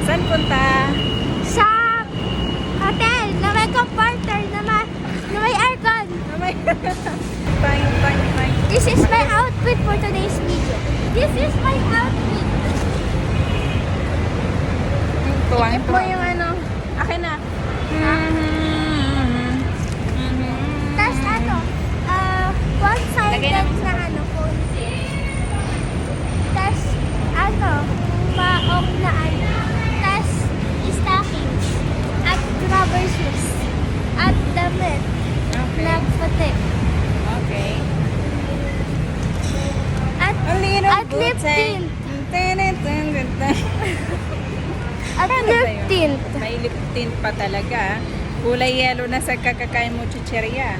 Saan punta? Sa hotel na may comforter na may aircon. Fine. This is my outfit for today's video. This is my outfit. Tuwang Mo yung ano, Akin na. tas ano, one-sided Lagay namin sa na ano, phone. Tas ano, maong na ano. Tas stockings. At rubber shoes. At damit. Okay. Na puti. Okay. At, A little at lip tint. At lip tint. May lip tint pa talaga. Kulay yellow na sa kakakain mo chicheria.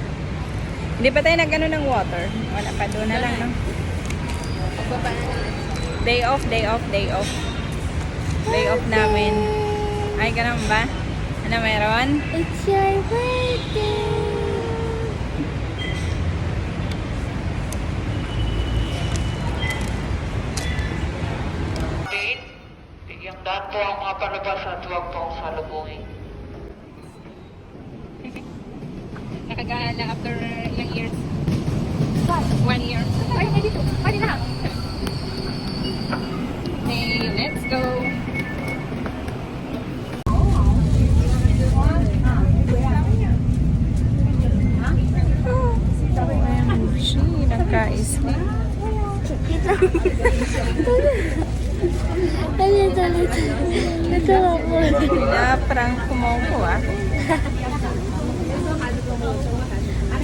Hindi pa tayo nag-ano ng water? Wala pa, doon na lang, no? Day off. Day off namin. Ay, ganun ba? Ano meron? It's your birthday. Yung daan po ang mga palabas at huwag po ang salubungin. Nakagala after ilang years? What? 1 year. Ay, dito. Pwede na. Okay, let's go. Nagka-isli. Ito ako. Pina-prank mo ko, ah.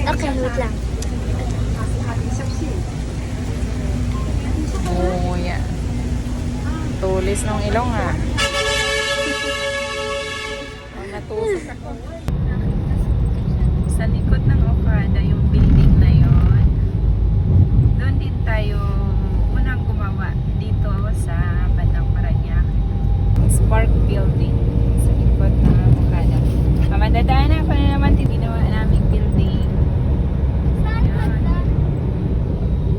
Okay, wait lang. Oo, yan. Tulis ng ilong, ah. Natusok ako. Sa likod ng Okada, yung building na yon. Doon din tayo unang gumawa dito sa bandang Parañaque. Spark Building sa likod ng Okada. Madadaanan ko na naman tinawa naming building. Saan banda?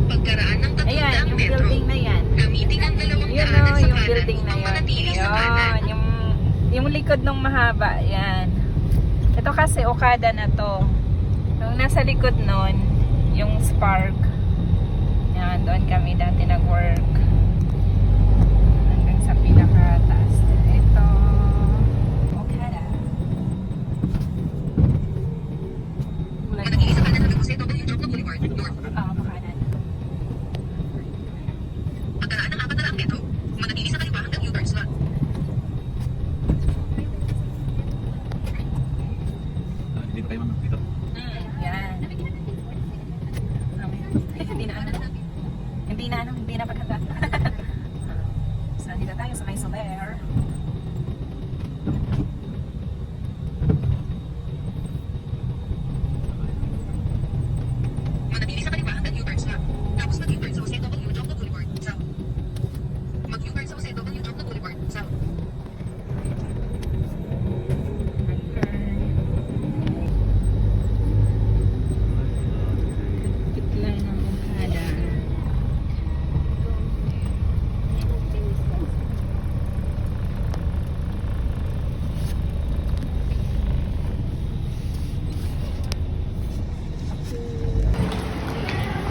Pagkaraan ng Ayan, 300 yung metro, building na yan. gamitin ang dalawang Yun daanan o, sa yung kanan building na upang yun. manatili sa kanan. Yun, yung likod ng mahaba, yan. Ito kasi Okada na to. Yung nasa likod nun, yung Spark. Yan, doon kami dati nag-work. Hanggang sa pinakataas. Ito, Okada. Manatili sa kanan hanggang sa W. Jokno Boulevard, North. Okada. Pagkaraan ng 400 metro, manatili sa kaliwa hanggang U-turn slot. Dito kayo ma'am, dito. Yan. Hindi na paghanda. So, dito tayo sa may Soler. Manatili sa kaliwa hanggang U-turn slot. Tapos mag-U-turn sa Jose W. Jokno Boulevard, South. Mag-U-turn sa Jose W. Jokno Boulevard, South. Lang ng Okada.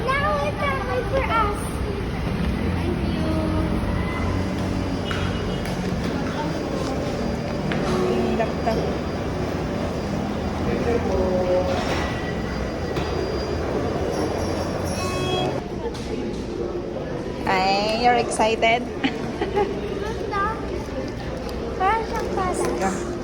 Now it's time for us. Thank you. Yung laptop. Ay, you're excited? Ganda. Parang siyang pala. Go.